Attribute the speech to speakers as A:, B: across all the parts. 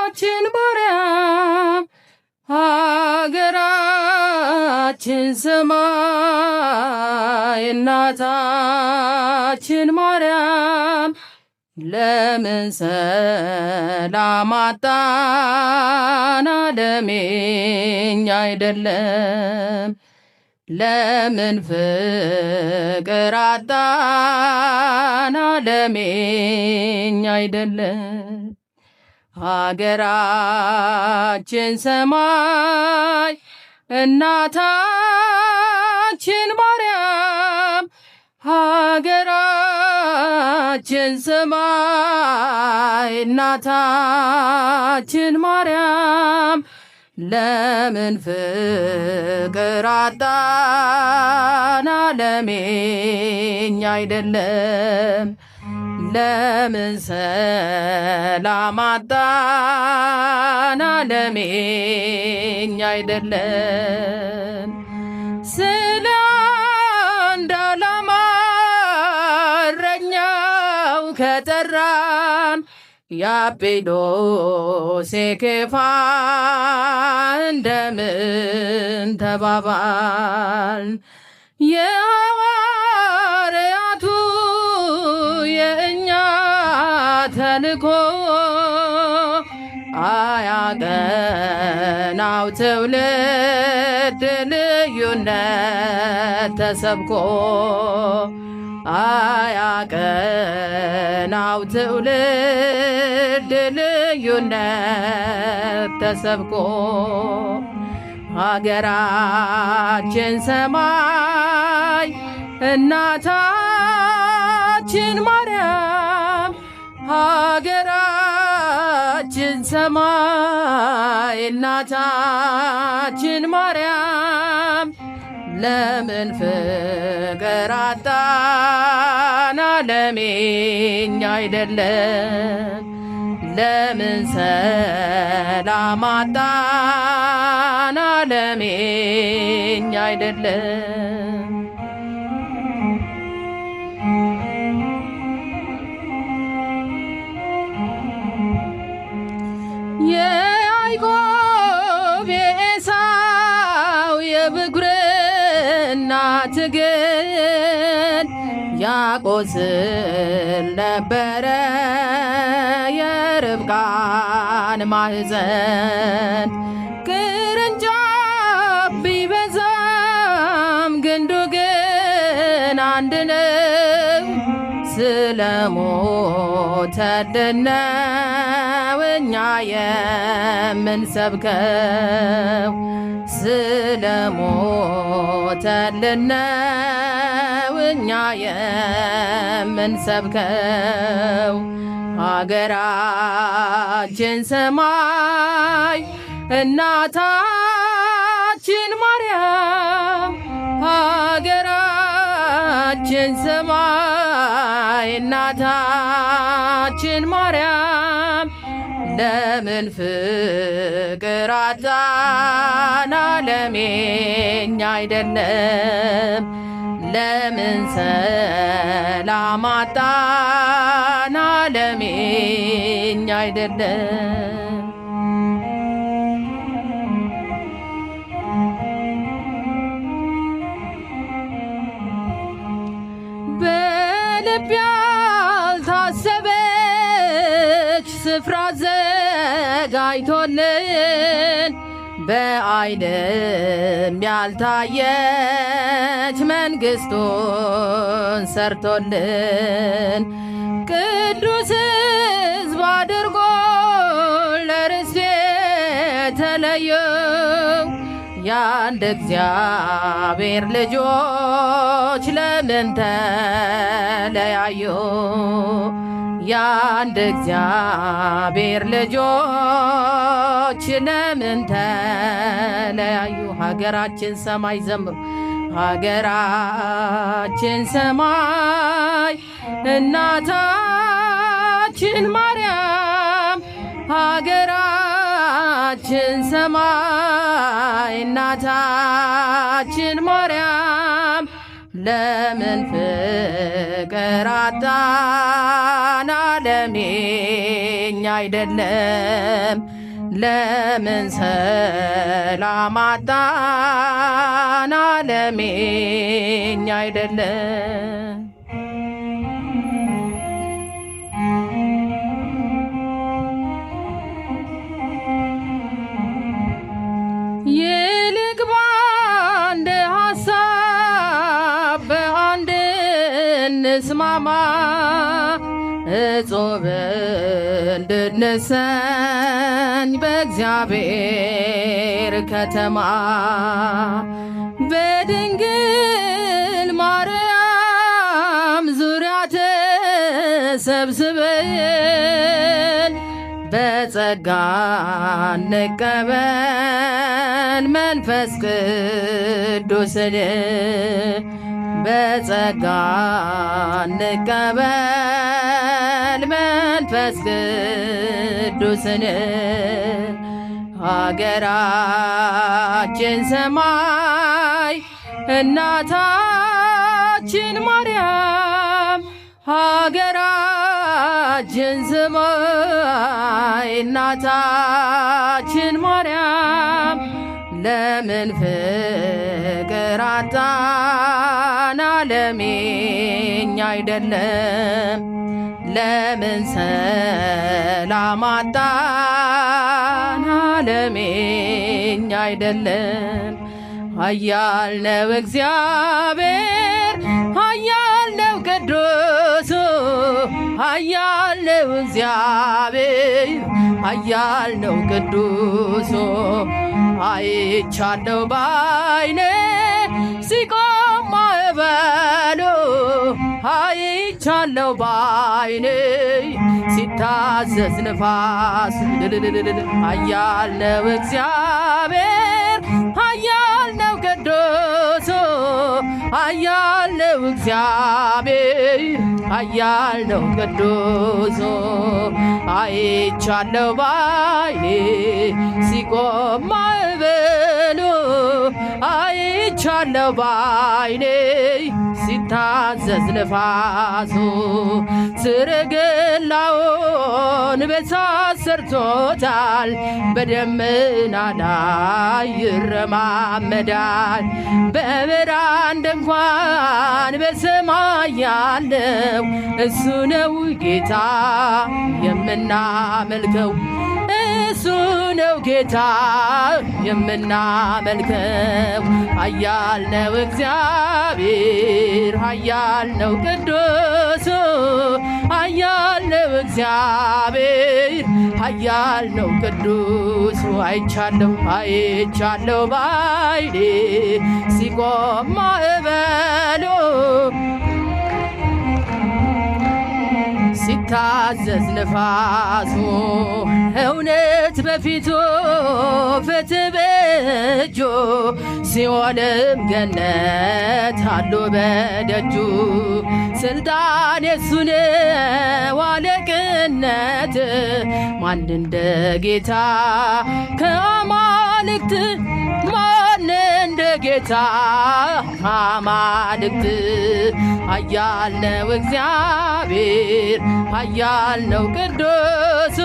A: እናታችን ማርያም ሀገራችን ሰማይ እናታችን ማርያም ለምን ሰላም አጣን ዓለም የኛ አይደለም ለምን ፍቅር አጣን ዓለም የኛ አይደለም ሀገራችን ሰማይ እናታችን ማርያም ሀገራችን ሰማይ እናታችን ማርያም ለምን ፍቅር አጣን ዓለም የኛ አይደለም ለምን ሰላም አጣን ዓለም የኛ አይደለም ስለ አንድ ዓላማ እረኛው ከጠራን የአጵሎስ የኬፋ እንደምን ተባባል የሐዋርያቱ የእኛ ተልኮ አያቀናው ትውልድ ልዩነት ተሰብኮ አያቀናው ትውልድ ልዩነት ተሰብኮ ሀገራችን ሰማይ እናታችን ማርያም ሀገራችን ሰማይ እናታችን ማርያም ለምን ፍቅር አጣን ዓለም የኛ አይደለም ለምን ሰላም አጣን ዓለም የኛ አይደለም የያዕቆብ የኤሳው የብኩርና ትግል ያቆስል ነበረ የርብቃን ማህፀን ቅርንጫፍ ቢበዛም ግንዱ ግን አንድ ነው ስለሞተልን ነው እኛ የምንሰብከው ስለሞተልን ነው እኛ የምንሰብከው ሀገራችን ሰማይ እናታችን ማርያም ሀገራችን ሰማይ እናታችን ማርያም ለምን ፍቅር አጣን ዓለም የኛ አይደለም ለምን ሰላም አጣን ዓለም የኛ አይደለም በልብ ያልታሰበች ስፍራ ዘጋጅቶልን በዓይንም ያልታየች መንግሥቱን ሰርቶልን ቅዱስ ሕዝብ አድርጎ ለርስት የተለየው የአንድ እግዚአብሔር ልጆች ለምን ተለያዩ የአንድ እግዚአብሔር ልጆች ለምን ተለያዩ ሀገራችን ሰማይ ዘምሩ ሀገራችን ሰማይ እናታችን ማርያም ሀገራችን ሰማይ እናታችን ማርያም ለምን ፍቅር አጣን ዓለም የኛ አይደለም? ለምን ሰላም አጣን? ዓለም የኛ አይደለም? ይልቅ በአንድ ሐሳብ በአንድ እንስማማ፣ እጹብ እንድንሰኝ በእግዚአብሔር ከተማ። በድንግል ማርያም ዙሪያ ተሰብስበን በጸጋ እንቀበል መንፈስ ቅዱስን። በጸጋ እንቀበል መንፈስ ቅዱስን። ሀገራችን ሰማይ እናታችን ማርያም፣ ሀገራችን ሰማይ እናታችን ማርያም፣ ለምን ፍቅር አጣን? ዓለም የኛ አይደለም? ለምን ሰላም አጣን? ዓለም የኛ አይደለም? ኃያል ነው እግዚአብሔር፣ ኃያል ነው ቅዱሱ፣ ኃያል ነው እግዚአብሔር፣ ኃያል ነው ቅዱሱ። አይቻለው ባይኔ ሲቆም ማዕበሉ፣ አይቻለው ባይኔ ሲታዘዝ ንፋስ። ኃያል ነው እግዚአብሔር፣ ኃያል ነው ቅዱሱ፣ ኃያል ነው እግዚአብሔር፣ ኃያል ነው ቅዱሱ። አይቻለው ባይኔ ሲቆም ማዕበሉ፣ አይቻለው ባይኔ ሲታዘዝ ንፋሱ። ሰረገላውን በእሳት ሰርቶታል፣ በደመና ላይ ይረማመዳል። በብርሃን ድንኳን በሰማይ ያለው እሱ ነው ጌታ የምናመልከው፣ እሱ ነው ጌታ የምናመልከው። ኃያል ነው እግዚአብሔር፣ ኃያል ነው ቅዱሱ፣ ኃያል ነው እግዚአብሔር፣ ኃያል ነው ቅዱሱ። አይቻለው አይቻለው ባይኔ ሲቆም ማዕበሉ፣ ሲታዘዝ ንፋሱ። እውነት በፊቱ ፍትህ በእጁ፣ ሲኦልም ገነት አሉ በደጁ። ስልጣን የሱ ነው አለቅነት፣ ማን እንደ ጌታ ከአማልክት፣ ማን እንደ ጌታ ከአማልክት። ኃያል ነው እግዚአብሔር፣ ኃያል ነው ቅዱሱ፣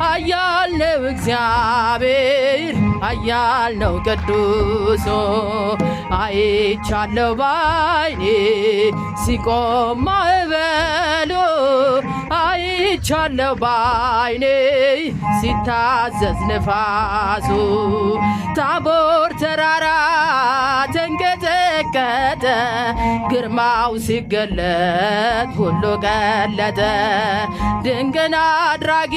A: ኃያል ነው እግዚአብሔር፣ ኃያል ነው ቅዱሱ። አይቻለው ባይኔ ሲቆም ማዕበሉ፣ አይቻለው ባይኔ ሲታዘዝ ንፋሱ። ታቦር ተራራ ተንቀጠቀጠ፣ ግርማው ሲገለጥ ሁሉ ቀለጠ። ድንቅን አድራጌ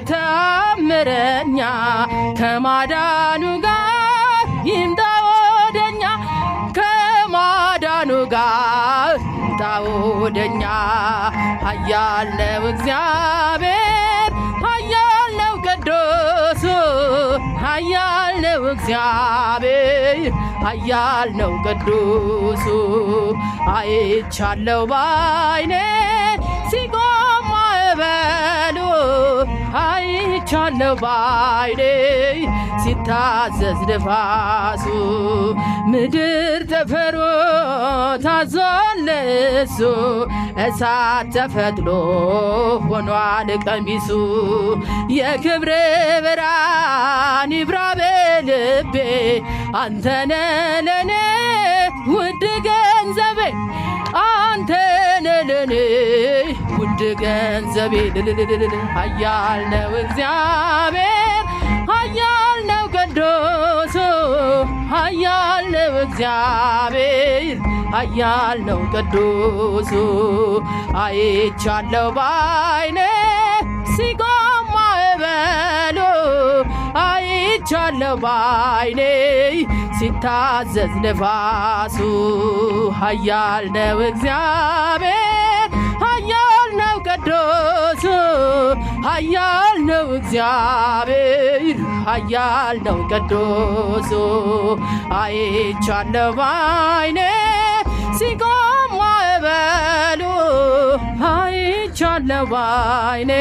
A: ተአምረኛ፣ ከማዳኑ ጋር ይምጣ ወደኛ፣ ከማዳኑ ጋር ይምጣ ወደኛ። ኃያል ነው እግዚአብሔር፣ ኃያል ነው ቅዱሱ፣ ኃያል ነው እግዚአብሔር፣ ኃያል ነው ቅዱሱ። አይቻለው ባይኔ ሲቆም ማዕበሉ፣ አይቻለው ባይኔ ሲታዘዝ ንፋሱ ምድር ጠፈሩ ታዞለሱ እሳት ተፈትሎ ሆኗል ቀሚሱ የክብር ብርሃን ይብራ በልቤ አንተነ ለኔ ውድ ገንዘቤ አንተነ ለኔ ውድ ገንዘቤ ኃያል ነው እግዚአብሔር ኃያል ነው ቅዱስ ኃያል ነው እግዚአብሔር ኃያል ነው ቅዱስ አይቻለው ባይኔ ሲቆም ማዕበሉ አይቻለው ባይኔ ሲታዘዝ ንፋሱ ኃያል ነው እግዚአብሔር ኃያል ነው ቅዱስ ኃያል ነው እግዚአብሔር ኃያል ነው ቅዱስ አይቻለው ባይኔ ሲቆም ማዕበሉ አይቻለው ባይኔ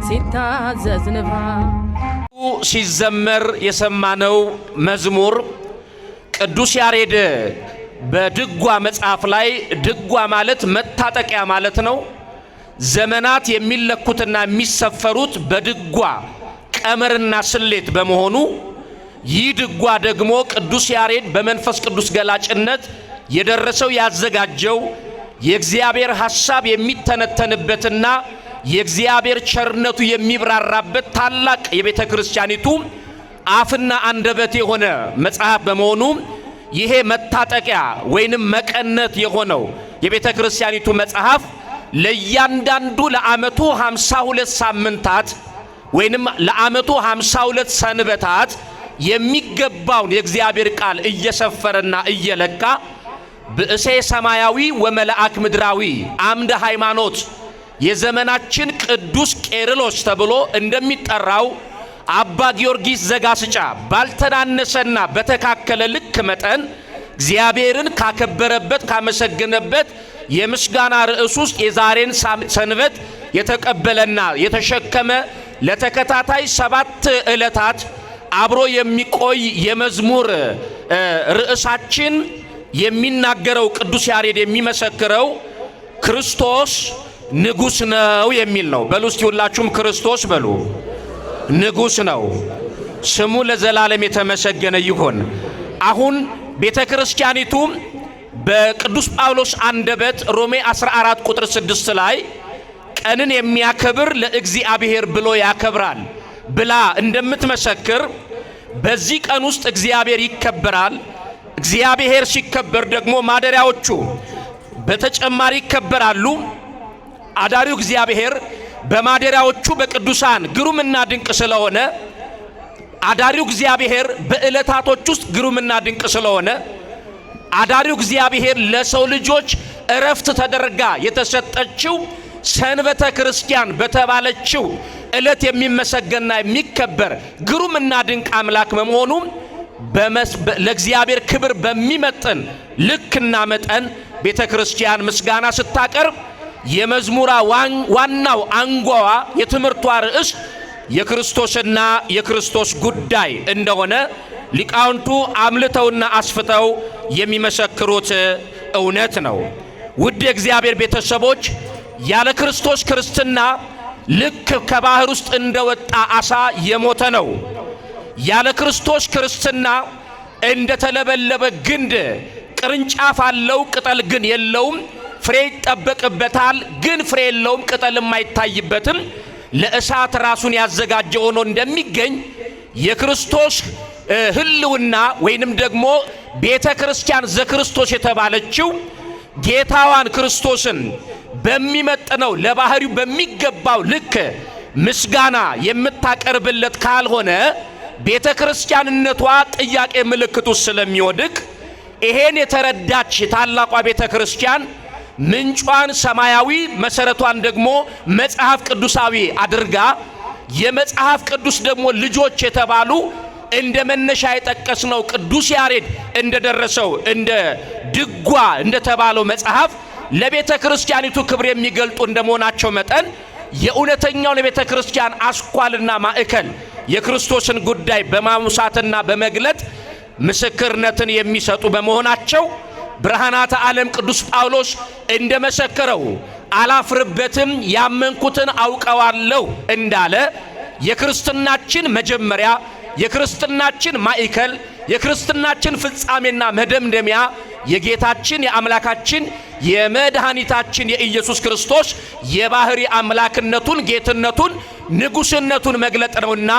A: ሲታዘዝ ንፋሱ
B: ሲዘመር የሰማነው መዝሙር ቅዱስ ያሬድ በድጓ መጽሐፍ ላይ ድጓ ማለት መታጠቂያ ማለት ነው። ዘመናት የሚለኩትና የሚሰፈሩት በድጓ ቀመርና ስሌት በመሆኑ ይህ ድጓ ደግሞ ቅዱስ ያሬድ በመንፈስ ቅዱስ ገላጭነት የደረሰው ያዘጋጀው የእግዚአብሔር ሐሳብ የሚተነተንበትና የእግዚአብሔር ቸርነቱ የሚብራራበት ታላቅ የቤተ ክርስቲያኒቱ አፍና አንደበት የሆነ መጽሐፍ በመሆኑ ይሄ መታጠቂያ ወይንም መቀነት የሆነው የቤተ ክርስቲያኒቱ መጽሐፍ ለእያንዳንዱ ለዓመቱ 52 ሳምንታት ወይንም ለዓመቱ 52 ሰንበታት የሚገባውን የእግዚአብሔር ቃል እየሰፈረና እየለካ ብእሴ ሰማያዊ ወመላእክ ምድራዊ አምደ ሃይማኖት የዘመናችን ቅዱስ ቄርሎስ ተብሎ እንደሚጠራው አባ ጊዮርጊስ ዘጋስጫ ባልተናነሰና በተካከለ ልክ መጠን እግዚአብሔርን ካከበረበት ካመሰገነበት የምስጋና ርዕስ ውስጥ የዛሬን ሰንበት የተቀበለና የተሸከመ ለተከታታይ 7 ዕለታት አብሮ የሚቆይ የመዝሙር ርዕሳችን የሚናገረው ቅዱስ ያሬድ የሚመሰክረው ክርስቶስ ንጉሥ ነው የሚል ነው። በሉ እስቲ ሁላችሁም ክርስቶስ በሉ። ንጉሥ ነው። ስሙ ለዘላለም የተመሰገነ ይሁን። አሁን ቤተ ክርስቲያኒቱ በቅዱስ ጳውሎስ አንደበት ሮሜ 14 ቁጥር 6 ላይ ቀንን የሚያከብር ለእግዚአብሔር ብሎ ያከብራል ብላ እንደምትመሰክር በዚህ ቀን ውስጥ እግዚአብሔር ይከበራል። እግዚአብሔር ሲከበር ደግሞ ማደሪያዎቹ በተጨማሪ ይከበራሉ። አዳሪው እግዚአብሔር በማደሪያዎቹ በቅዱሳን ግሩምና ድንቅ ስለሆነ አዳሪው እግዚአብሔር በዕለታቶች ውስጥ ግሩምና ድንቅ ስለሆነ አዳሪው እግዚአብሔር ለሰው ልጆች እረፍት ተደርጋ የተሰጠችው ሰንበተ ክርስቲያን በተባለችው ዕለት የሚመሰገንና የሚከበር ግሩምና ድንቅ አምላክ በመሆኑ ለእግዚአብሔር ክብር በሚመጥን ልክና መጠን ቤተ ክርስቲያን ምስጋና ስታቀርብ የመዝሙራ ዋናው አንጓዋ የትምህርቷ ርዕስ የክርስቶስና የክርስቶስ ጉዳይ እንደሆነ ሊቃውንቱ አምልተውና አስፍተው የሚመሰክሩት እውነት ነው። ውድ የእግዚአብሔር ቤተሰቦች ያለ ክርስቶስ ክርስትና ልክ ከባህር ውስጥ እንደወጣ አሳ የሞተ ነው። ያለ ክርስቶስ ክርስትና እንደተለበለበ ግንድ ቅርንጫፍ አለው፣ ቅጠል ግን የለውም። ፍሬ ይጠበቅበታል፣ ግን ፍሬ የለውም፣ ቅጠልም አይታይበትም። ለእሳት ራሱን ያዘጋጀ ሆኖ እንደሚገኝ የክርስቶስ ህልውና ወይንም ደግሞ ቤተ ክርስቲያን ዘክርስቶስ የተባለችው ጌታዋን ክርስቶስን በሚመጥነው ለባህሪው በሚገባው ልክ ምስጋና የምታቀርብለት ካልሆነ ቤተ ክርስቲያንነቷ ጥያቄ ምልክት ውስጥ ስለሚወድቅ ይሄን የተረዳች ታላቋ ቤተ ክርስቲያን ምንጯን ሰማያዊ መሰረቷን ደግሞ መጽሐፍ ቅዱሳዊ አድርጋ የመጽሐፍ ቅዱስ ደግሞ ልጆች የተባሉ እንደ መነሻ የጠቀስነው ቅዱስ ያሬድ እንደደረሰው እንደ ድጓ እንደተባለው መጽሐፍ ለቤተ ክርስቲያኒቱ ክብር የሚገልጡ እንደመሆናቸው መጠን የእውነተኛውን የቤተ ክርስቲያን አስኳልና ማዕከል የክርስቶስን ጉዳይ በማሙሳትና በመግለጥ ምስክርነትን የሚሰጡ በመሆናቸው ብርሃናተ ዓለም ቅዱስ ጳውሎስ እንደመሰከረው አላፍርበትም ያመንኩትን አውቀዋለሁ እንዳለ የክርስትናችን መጀመሪያ የክርስትናችን ማዕከል የክርስትናችን ፍጻሜና መደምደሚያ የጌታችን የአምላካችን የመድኃኒታችን የኢየሱስ ክርስቶስ የባህሪ አምላክነቱን ጌትነቱን ንጉስነቱን መግለጥ ነውና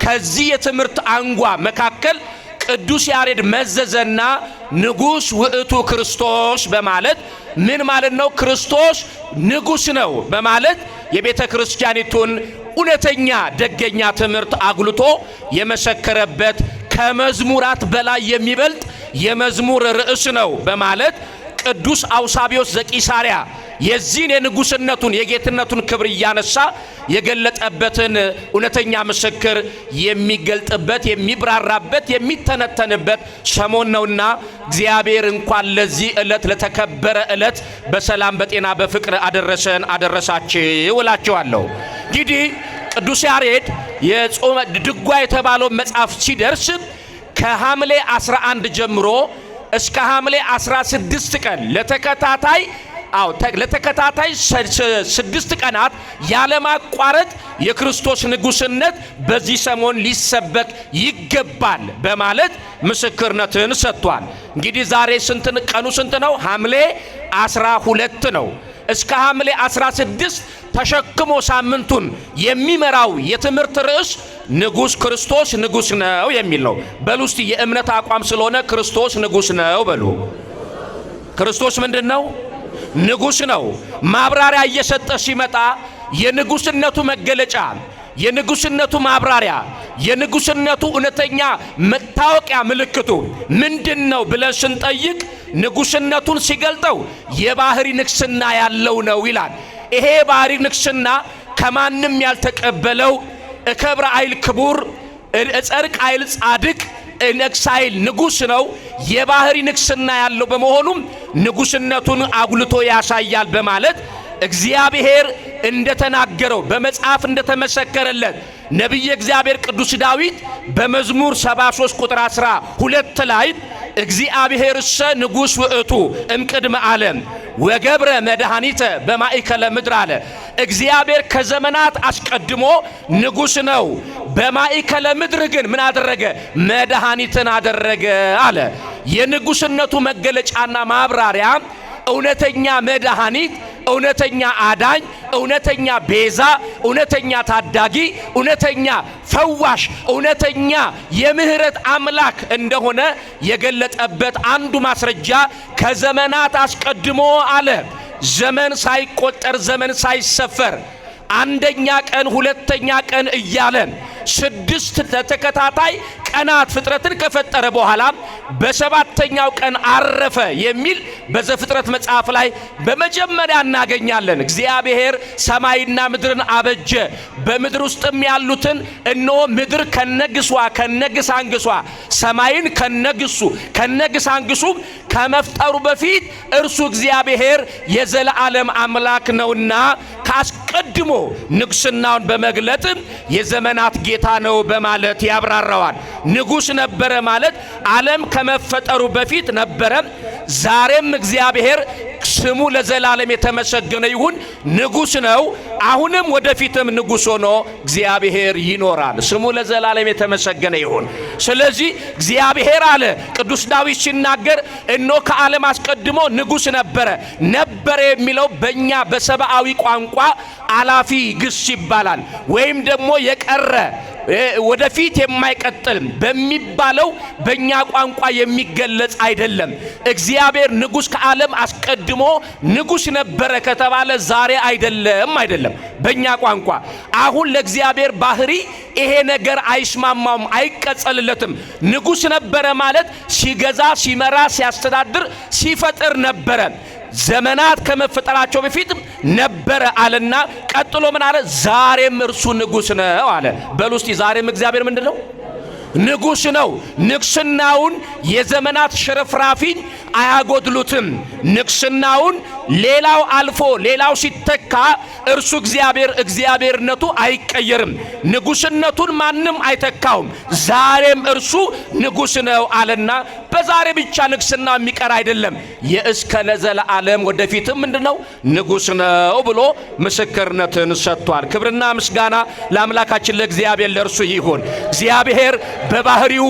B: ከዚህ የትምህርት አንጓ መካከል ቅዱስ ያሬድ መዘዘና ንጉስ ውእቱ ክርስቶስ በማለት ምን ማለት ነው? ክርስቶስ ንጉስ ነው በማለት የቤተ ክርስቲያኒቱን እውነተኛ ደገኛ ትምህርት አጉልቶ የመሰከረበት ከመዝሙራት በላይ የሚበልጥ የመዝሙር ርዕስ ነው በማለት ቅዱስ አውሳቢዮስ ዘቂሳርያ የዚህን የንጉስነቱን የጌትነቱን ክብር እያነሳ የገለጠበትን እውነተኛ ምስክር የሚገልጥበት የሚብራራበት የሚተነተንበት ሰሞን ነውና እግዚአብሔር እንኳን ለዚህ ዕለት ለተከበረ ዕለት በሰላም በጤና በፍቅር አደረሰን አደረሳችሁ እላችኋለሁ። እንግዲህ ቅዱስ ያሬድ የጾመ ድጓ የተባለው መጽሐፍ ሲደርስ ከሐምሌ 11 ጀምሮ እስከ ሐምሌ 16 ቀን ለተከታታይ 6 ቀናት ያለማቋረጥ የክርስቶስ ንጉስነት በዚህ ሰሞን ሊሰበክ ይገባል በማለት ምስክርነትን ሰጥቷል። እንግዲህ ዛሬ ቀኑ ስንት ነው? ሐምሌ 12 ነው። እስከ ሐምሌ 16 ተሸክሞ ሳምንቱን የሚመራው የትምህርት ርዕስ ንጉስ ክርስቶስ ንጉስ ነው የሚል ነው። በሉ እስቲ የእምነት አቋም ስለሆነ ክርስቶስ ንጉስ ነው በሉ። ክርስቶስ ምንድን ነው? ንጉስ ነው። ማብራሪያ እየሰጠ ሲመጣ የንጉስነቱ መገለጫ የንጉስነቱ ማብራሪያ የንጉስነቱ እውነተኛ መታወቂያ ምልክቱ ምንድነው ብለን ስንጠይቅ ንጉስነቱን ሲገልጠው የባህሪ ንግስና ያለው ነው ይላል። ይሄ ባህሪ ንግስና ከማንም ያልተቀበለው እከብረ አይል ክቡር እጸድቅ አይል ጻድቅ እነግስ አይል ንጉስ ነው። የባህሪ ንግስና ያለው በመሆኑም ንጉስነቱን አጉልቶ ያሳያል በማለት እግዚአብሔር እንደተናገረው በመጽሐፍ እንደተመሰከረለት ነቢየ እግዚአብሔር ቅዱስ ዳዊት በመዝሙር 73 ቁጥር 12 ላይ እግዚአብሔርሰ ንጉስ ውእቱ እምቅድመ ዓለም ወገብረ መድኃኒተ በማእከለ ምድር አለ። እግዚአብሔር ከዘመናት አስቀድሞ ንጉስ ነው፣ በማእከለ ምድር ግን ምን አደረገ? መድኃኒትን አደረገ አለ። የንጉስነቱ መገለጫና ማብራሪያ እውነተኛ መድኃኒት፣ እውነተኛ አዳኝ፣ እውነተኛ ቤዛ፣ እውነተኛ ታዳጊ፣ እውነተኛ ፈዋሽ፣ እውነተኛ የምህረት አምላክ እንደሆነ የገለጠበት አንዱ ማስረጃ ከዘመናት አስቀድሞ አለ። ዘመን ሳይቆጠር ዘመን ሳይሰፈር አንደኛ ቀን ሁለተኛ ቀን እያለ 6 ተከታታይ ቀናት ፍጥረትን ከፈጠረ በኋላ በሰባተኛው ቀን አረፈ የሚል በዘፍጥረት መጽሐፍ ላይ በመጀመሪያ እናገኛለን። እግዚአብሔር ሰማይና ምድርን አበጀ፣ በምድር ውስጥም ያሉትን እነሆ ምድር ከነግሷ ከነግሳንግሷ ሰማይን ከነግሳንግሱ ከመፍጠሩ በፊት እርሱ እግዚአብሔር የዘላለም አምላክ ነውና ካስቀድሞ ንግስናውን በመግለጥ የዘመናት ጌታ ነው በማለት ያብራራዋል። ንጉስ ነበረ ማለት ዓለም ከመፈጠሩ በፊት ነበረ። ዛሬም እግዚአብሔር ስሙ ለዘላለም የተመሰገነ ይሁን ንጉስ ነው። አሁንም ወደፊትም ንጉስ ሆኖ እግዚአብሔር ይኖራል። ስሙ ለዘላለም የተመሰገነ ይሁን። ስለዚህ እግዚአብሔር አለ ቅዱስ ዳዊት ሲናገር እነሆ ከዓለም አስቀድሞ ንጉስ ነበረ የሚለው በእኛ በሰብአዊ ቋንቋ አላፊ ግስ ይባላል። ወይም ደግሞ የቀረ ወደፊት የማይቀጥል በሚባለው በእኛ ቋንቋ የሚገለጽ አይደለም። እግዚአብሔር ንጉስ ከዓለም አስቀድሞ ንጉስ ነበረ ከተባለ ዛሬ አይደለም በእኛ ቋንቋ። አሁን ለእግዚአብሔር ባህሪ ይሄ ነገር አይስማማውም፣ አይቀጸልለትም። ንጉስ ነበረ ማለት ሲገዛ፣ ሲመራ፣ ሲያስተዳድር፣ ሲፈጥር ነበረ። ዘመናት ከመፈጠራቸው በፊት ነበረ አለና ቀጥሎ ምን አለ? ዛሬም እርሱ ንጉስ ነው አለ። በሉ እስቲ ዛሬም እግዚአብሔር ምንድነው? ንጉስ ነው። ንግስናውን የዘመናት ሽርፍራፊ አያጎድሉትም። ንግስናውን ሌላው አልፎ ሌላው ሲተካ እርሱ እግዚአብሔርነቱ አይቀየርም። ንጉስነቱን ማንም አይተካውም። ዛሬም እርሱ ንጉስ ነው አለና በዛሬ ብቻ ንግስና የሚቀር አይደለም። የእስከ ለዘላለም ወደፊትም ምንድነው ንጉስ ነው ብሎ ምስክርነትን ሰጥቷል። ክብርና ምስጋና ለአምላካችን ለእግዚአብሔር ለእርሱ ይሁን። እግዚአብሔር በባህሪው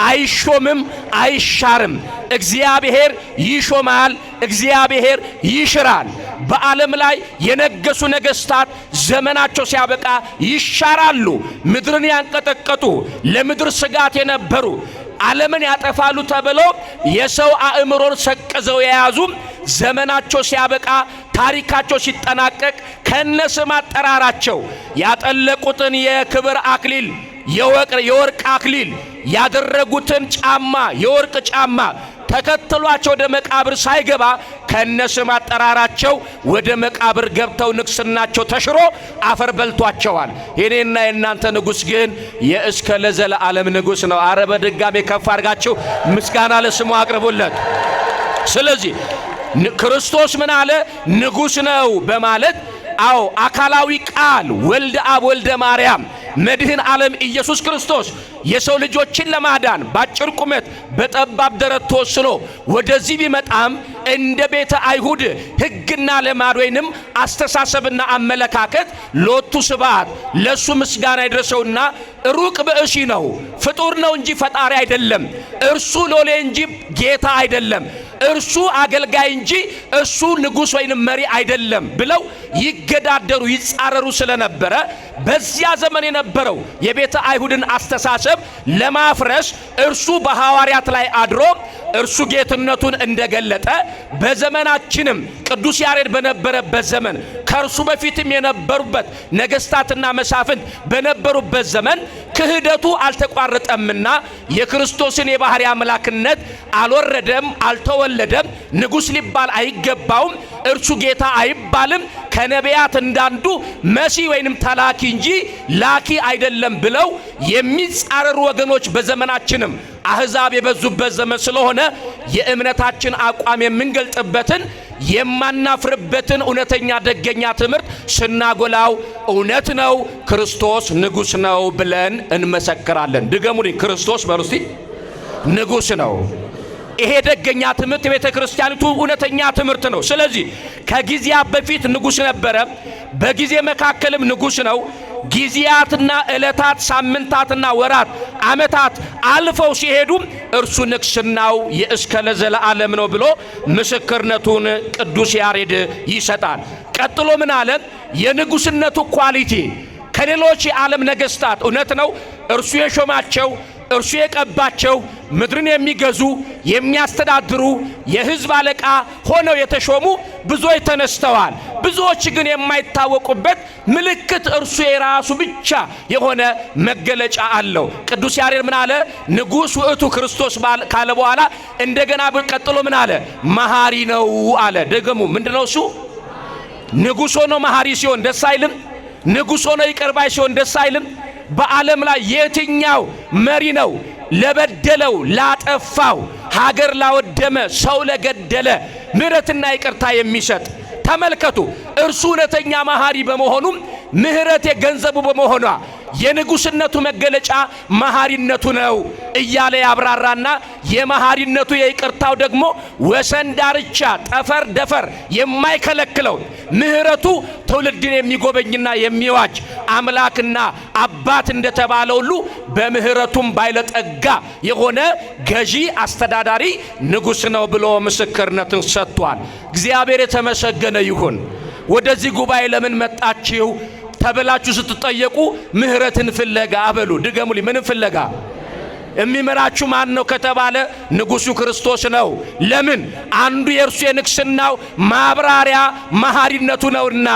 B: አይሾምም፣ አይሻርም። እግዚአብሔር ይሾማል፣ እግዚአብሔር ይሽራል። በዓለም ላይ የነገሱ ነገስታት ዘመናቸው ሲያበቃ ይሻራሉ። ምድርን ያንቀጠቀጡ ለምድር ስጋት የነበሩ ዓለምን ያጠፋሉ ተብለው የሰው አእምሮን ሰቅዘው የያዙ ዘመናቸው ሲያበቃ ታሪካቸው ሲጠናቀቅ ከነስም አጠራራቸው ያጠለቁትን የክብር አክሊል የወርቅ አክሊል ያደረጉትን ጫማ የወርቅ ጫማ ተከትሏቸው ወደ መቃብር ሳይገባ ከነስም አጠራራቸው ወደ መቃብር ገብተው ንግስናቸው ተሽሮ አፈር በልቷቸዋል። የኔና የናንተ ንጉስ ግን የእስከ ለዘላለም ንጉስ ነው። አረ በድጋሜ ከፍ አድርጋችሁ ምስጋና ለስሙ አቅርቡለት። ስለዚህ ክርስቶስ ምን አለ? ንጉስ ነው በማለት አዎ አካላዊ ቃል ወልደ አብ ወልደ ማርያም መድህን ዓለም ኢየሱስ ክርስቶስ የሰው ልጆችን ለማዳን ባጭር ቁመት በጠባብ ደረት ተወስኖ ወደዚህ ቢመጣም እንደ ቤተ አይሁድ ሕግና ልማድ ወይንም አስተሳሰብና አመለካከት ሎቱ ስብሐት ለሱ ምስጋና ይድረሰውና ሩቅ ብእሲ ነው፣ ፍጡር ነው እንጂ ፈጣሪ አይደለም። እርሱ ሎሌ እንጂ ጌታ አይደለም። እርሱ አገልጋይ እንጂ እሱ ንጉስ ወይንም መሪ አይደለም ብለው ይገዳደሩ ይጻረሩ ስለነበረ በዚያ ዘመን የነበረው የቤተ አይሁድን አስተሳሰብ ለማፍረስ እርሱ በሐዋርያት ላይ አድሮ እርሱ ጌትነቱን እንደገለጠ በዘመናችንም ቅዱስ ያሬድ በነበረበት ዘመን ከእርሱ በፊትም የነበሩበት ነገስታትና መሳፍንት በነበሩበት ዘመን ክህደቱ አልተቋረጠምና የክርስቶስን የባህሪ አምላክነት አልወረደም፣ አልተወለደም፣ ንጉስ ሊባል አይገባውም፣ እርሱ ጌታ አይባልም፣ ከነቢያት እንዳንዱ መሲህ ወይንም ተላኪ እንጂ ላኪ አይደለም ብለው የሚጻረሩ ወገኖች በዘመናችንም አህዛብ የበዙበት ዘመን ስለሆነ የእምነታችን አቋም የምንገልጥበትን የማናፍርበትን እውነተኛ ደገኛ ትምህርት ስናጎላው እውነት ነው ክርስቶስ ንጉስ ነው ብለን እንመሰክራለን። ድገሙልኝ። ክርስቶስ በሩስቲ ንጉስ ነው። ይሄ ደገኛ ትምህርት የቤተ ክርስቲያኒቱ እውነተኛ ትምህርት ነው። ስለዚህ ከጊዜያት በፊት ንጉስ ነበረ፣ በጊዜ መካከልም ንጉስ ነው። ጊዜያትና ዕለታት ሳምንታትና ወራት ዓመታት አልፈው ሲሄዱ እርሱ ንግስናው የእስከ ለዘላለም ነው ብሎ ምስክርነቱን ቅዱስ ያሬድ ይሰጣል። ቀጥሎ ምን አለ? የንጉስነቱ ኳሊቲ ከሌሎች የዓለም ነገስታት እውነት ነው እርሱ የሾማቸው እርሱ የቀባቸው ምድርን የሚገዙ የሚያስተዳድሩ የህዝብ አለቃ ሆነው የተሾሙ ብዙዎች ተነስተዋል። ብዙዎች ግን የማይታወቁበት ምልክት እርሱ የራሱ ብቻ የሆነ መገለጫ አለው። ቅዱስ ያሬድ ምን አለ? ንጉስ ውእቱ ክርስቶስ ካለ በኋላ እንደገና ቀጥሎ ምን አለ? መሐሪ ነው አለ። ደግሞ ምንድነው እሱ? ንጉስ ሆኖ መሐሪ ሲሆን ደስ አይልም? ንጉስ ሆኖ ይቅር ባይ ሲሆን ደስ አይልም? በዓለም ላይ የትኛው መሪ ነው ለበደለው ላጠፋው ሀገር ላወደመ ሰው ለገደለ ምህረትና ይቅርታ የሚሰጥ? ተመልከቱ። እርሱ እውነተኛ መሐሪ በመሆኑም ምህረት የገንዘቡ በመሆኗ የንጉስነቱ መገለጫ መሐሪነቱ ነው እያለ ያብራራና የመሐሪነቱ የይቅርታው ደግሞ ወሰን ዳርቻ ጠፈር ደፈር የማይከለክለው ምህረቱ ትውልድን የሚጎበኝና የሚዋጅ አምላክና አባት እንደተባለ ሁሉ በምህረቱም ባይለጠጋ የሆነ ገዢ አስተዳዳሪ ንጉስ ነው ብሎ ምስክርነትን ሰጥቷል። እግዚአብሔር የተመሰገነ ይሁን። ወደዚህ ጉባኤ ለምን መጣችሁ ተብላችሁ ስትጠየቁ ምህረትን ፍለጋ አበሉ። ድገሙልኝ። ምን ፍለጋ? የሚመራችሁ ማን ነው ከተባለ ንጉሱ ክርስቶስ ነው። ለምን? አንዱ የእርሱ የንግስናው ማብራሪያ መሐሪነቱ ነውና።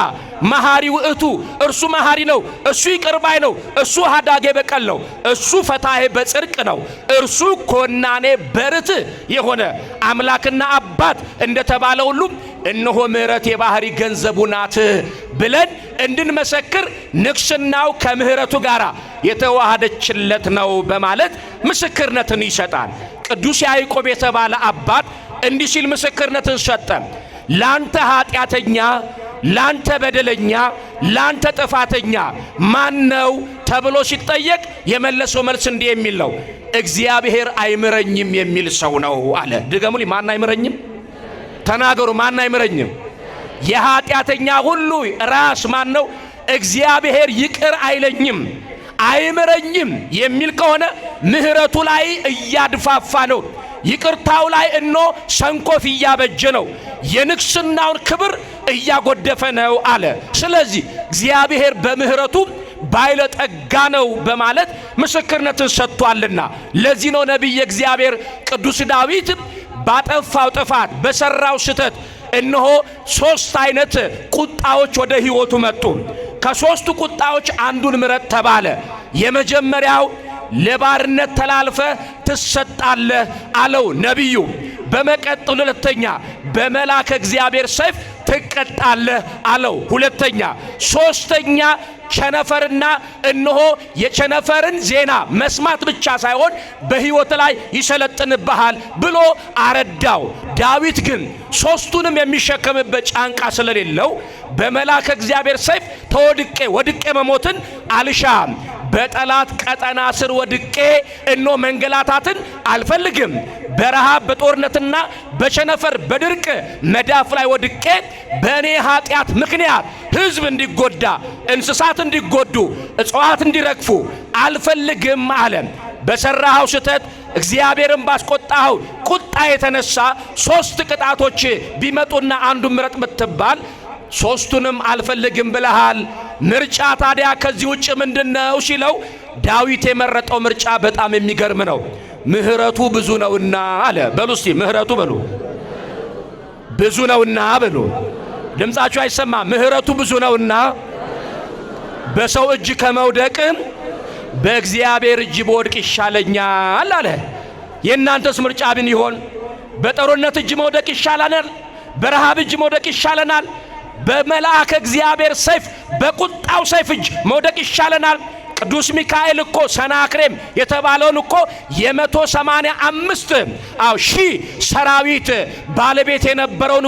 B: መሐሪ ውእቱ እርሱ መሐሪ ነው። እሱ ይቅር ባይ ነው። እሱ ሀዳጌ በቀል ነው። እሱ ፈታሄ በጽድቅ ነው። እርሱ ኮናኔ በርት የሆነ አምላክና አባት እንደተባለ ሁሉ እነሆ ምህረት የባህሪ ገንዘቡ ናት ብለን እንድንመሰክር ንግስናው ከምህረቱ ጋር የተዋሃደችለት ነው በማለት ምስክርነትን ይሰጣል። ቅዱስ ያዕቆብ የተባለ አባት እንዲህ ሲል ምስክርነትን ሰጠ። ላንተ ኃጢአተኛ፣ ላንተ በደለኛ፣ ላንተ ጥፋተኛ ማን ነው ተብሎ ሲጠየቅ የመለሰው መልስ እንዲህ የሚል ነው፣ እግዚአብሔር አይምረኝም የሚል ሰው ነው አለ። ድገሙልኝ። ማን አይምረኝም? ተናገሩ። ማን አይምረኝም? የኃጢአተኛ ሁሉ ራስ ማን ነው? እግዚአብሔር ይቅር አይለኝም አይምረኝም የሚል ከሆነ ምህረቱ ላይ እያድፋፋ ነው። ይቅርታው ላይ ሰንኮፍ እያበጀ ነው። የንግስናውን ክብር እያጎደፈ ነው አለ። ስለዚህ እግዚአብሔር በምህረቱ ባይለጠጋ ነው በማለት ምስክርነትን ሰጥቷልና ለዚህ ነው ነቢየ እግዚአብሔር ቅዱስ ዳዊት ባጠፋው ጥፋት በሰራው ስተት ሶስት አይነት ቁጣዎች ወደ ሕይወቱ መጡ። ከሶስቱ ቁጣዎች አንዱን ምረጥ ተባለ። የመጀመሪያው ለባርነት ተላልፈ ትሰጣለህ አለው ነቢዩ። በመቀጠል ሁለተኛ በመልአከ እግዚአብሔር ሰይፍ ትቀጣለህ አለው። ሁለተኛ ሶስተኛ ቸነፈርና የቸነፈርን ዜና መስማት ብቻ ሳይሆን በሕይወት ላይ ይሰለጥንብሃል ብሎ አረዳው። ዳዊት ግን ሶስቱንም የሚሸከምበት ጫንቃ ስለሌለው በመልአከ እግዚአብሔር ሰይፍ ወድቄ መሞትን አልሻም፣ በጠላት ቀጠና ስር ወድቄ መንገላታትን አልፈልግም፣ በረሃብ በጦርነትና በቸነፈር በድርቅ መዳፍ ላይ ወድቄ በእኔ ኃጢአት ምክንያት ሕዝብ እንዲጎዳ፣ እንስሳት እንዲጎዱ፣ እጽዋት እንዲረግፉ አልፈልግም አለ። በሰራኸው ስተት እግዚአብሔርን ባስቆጣኸው ቁጣ የተነሳ ሶስት ቅጣቶች ቢመጡና አንዱን ምረጥ ብትባል ሶስቱንም አልፈልግም ብለሃል። ምርጫ ታዲያ ከዚህ ውጭ ምንድነው ሲለው ዳዊት የመረጠው ምርጫ በጣም የሚገርም ነው። ምህረቱ ብዙ ነውና አለ። በሉ እስቲ ምህረቱ በሉ። ብዙ ነውና በሉ። ድምጻችሁ አይሰማ። ምህረቱ ብዙ ነውና በሰው እጅ ከመውደቅ በእግዚአብሔር እጅ በወድቅ ይሻለኛል አለ። የእናንተስ ምርጫ ምን ይሆን? በጦርነት እጅ መውደቅ ይሻለናል? በረሃብ እጅ መውደቅ ይሻለናል? በመልአከ እግዚአብሔር ሰይፍ በቁጣው ሰይፍ እጅ መውደቅ ይሻለናል? ቅዱስ ሚካኤል ሰናክሬም የተባለውን የ185 ሺህ ሰራዊት ባለቤት የነበረውን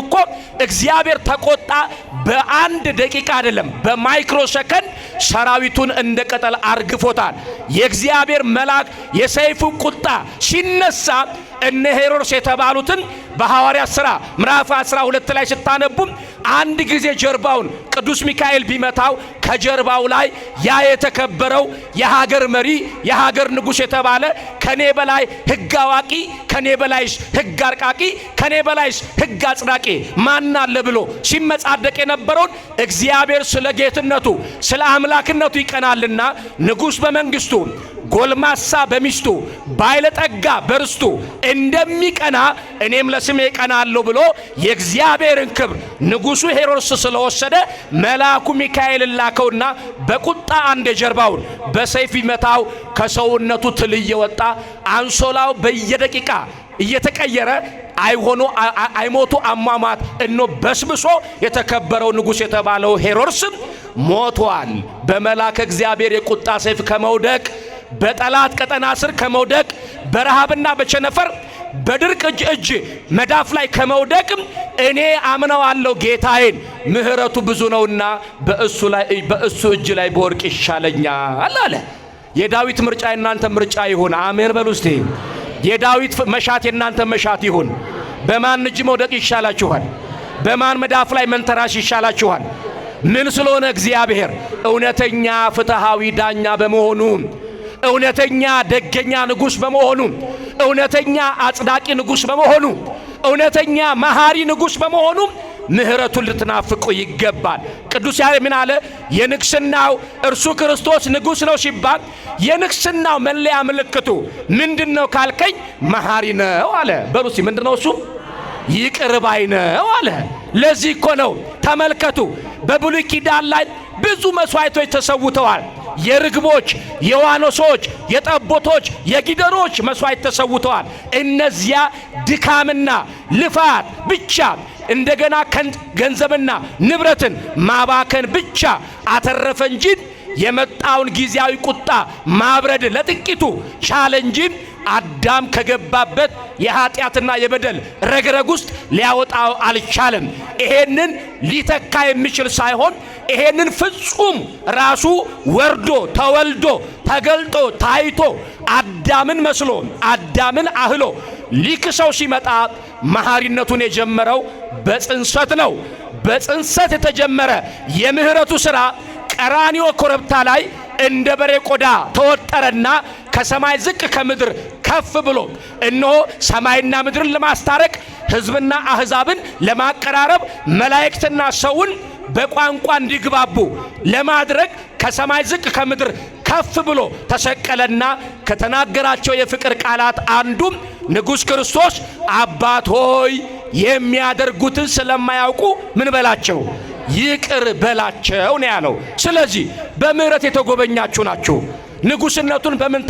B: እግዚአብሔር ተቆጣ። በአንድ ደቂቃ አይደለም በማይክሮ ሰከንድ ሰራዊቱን እንደ ቅጠል አርግፎታል። የእግዚአብሔር መልአክ የሰይፉ ቁጣ ሲነሳ ሄሮድስ የተባሉትን በሐዋርያት ሥራ ምዕራፍ 12 ላይ ስታነቡ አንድ ጊዜ ጀርባውን ቅዱስ ሚካኤል ቢመታው ከጀርባው ላይ ያ የተከበረው የሀገር መሪ የሀገር ንጉሥ የተባለ ከኔ በላይ ሕግ አዋቂ፣ ከኔ በላይስ ሕግ አርቃቂ፣ ከኔ በላይስ ሕግ አጽዳቂ ማን አለ ብሎ ሲመጻደቅ የነበረውን እግዚአብሔር ስለ ጌትነቱ ስለ አምላክነቱ ይቀናልና ንጉሥ በመንግስቱ ጎልማሳ በሚስቱ ባይለጠጋ በርስቱ እንደሚቀና እኔም ለስሜ ቀናለሁ ብሎ የእግዚአብሔርን ክብር ንጉሡ ሄሮድስ ስለወሰደ መልአኩ ሚካኤል ላከውና በቁጣ አንድ ጀርባውን በሰይፍ ይመታው። ከሰውነቱ ትል እየወጣ አንሶላው በየደቂቃ እየተቀየረ አይሞቱ አሟሟት በስብሶ የተከበረው ንጉሥ የተባለው ሄሮድስ ሞቷል። በመልአከ እግዚአብሔር የቁጣ ሰይፍ ከመውደቅ በጠላት ቀጠና ስር ከመውደቅ በረሃብና በቸነፈር በድርቅ እጅ መዳፍ ላይ ከመውደቅ እኔ አምነዋለሁ ጌታዬን ምህረቱ ብዙ ነውና በእሱ እጅ ላይ በወርቅ ይሻለኛል አለ። የዳዊት ምርጫ የናንተ ምርጫ ይሁን። አሜን በሉ እስቲ። የዳዊት መሻት የናንተ መሻት ይሁን። በማን እጅ መውደቅ ይሻላችኋል? በማን መዳፍ ላይ መንተራሽ ይሻላችኋል? ምን ስለሆነ? እግዚአብሔር እውነተኛ ፍትሃዊ ዳኛ በመሆኑ፣ እውነተኛ ደገኛ ንጉሥ በመሆኑ፣ እውነተኛ አጽዳቂ ንጉሥ በመሆኑ፣ እውነተኛ መሐሪ ንጉሥ በመሆኑ ምህረቱን ልትናፍቁ ይገባል። ቅዱስ ያሬድ ምን አለ? የንግስናው እርሱ ክርስቶስ ንጉሥ ነው ሲባል የንግስናው መለያ ምልክቱ ምንድነው ካልከኝ መሐሪ ነው አለ። በሉሲ ምንድነው እሱ? ይቅር ባይ ነው አለ። ለዚህ እኮ ነው ተመልከቱ፣ በብሉይ ኪዳን ላይ ብዙ መስዋዕቶች ተሰውተዋል። የርግቦች፣ የዋኖሶች፣ የጠቦቶች፣ የጊደሮች መስዋዕት ተሰውተዋል። እነዚያ ድካምና ልፋት ብቻ እንደገና ገንዘብና ንብረትን ማባከን ብቻ አተረፈ እንጂ የመጣውን ጊዜያዊ ቁጣ ማብረድ ለጥቂቱ ቻለ እንጂ አዳም ከገባበት የኃጢአትና የበደል ረግረግ ውስጥ ሊያወጣው አልቻለም። ይሄንን ሊተካ የሚችል ሳይሆን ይሄንን ፍጹም ራሱ ወርዶ ተወልዶ ተገልጦ ታይቶ አዳምን መስሎ አዳምን አህሎ ሊክሰው ሲመጣ መሐሪነቱን የጀመረው በጽንሰት ነው። በጽንሰት የተጀመረ የምህረቱ ሥራ ቀራንዮ ኮረብታ ላይ እንደ በሬ ቆዳ ተወጠረና ከሰማይ ዝቅ ከምድር ከፍ ብሎ እነሆ ሰማይና ምድርን ለማስታረቅ ሕዝብና አሕዛብን ለማቀራረብ መላእክትና ሰውን በቋንቋ እንዲግባቡ ለማድረግ ከሰማይ ዝቅ ከምድር ከፍ ብሎ ተሰቀለና ከተናገራቸው የፍቅር ቃላት አንዱም ንጉሥ ክርስቶስ አባት ሆይ የሚያደርጉትን ስለማያውቁ ምን በላቸው ይቅር በላቸው ነው ያለው። ስለዚህ በምህረት የተጎበኛችሁ ናችሁ። ንጉሥነቱን በምን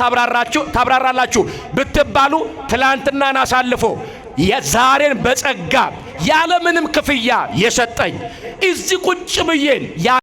B: ታብራራላችሁ ብትባሉ ትላንትናን አሳልፎ የዛሬን በጸጋ ያለምንም ክፍያ የሰጠኝ እዚህ ቁጭ ብዬን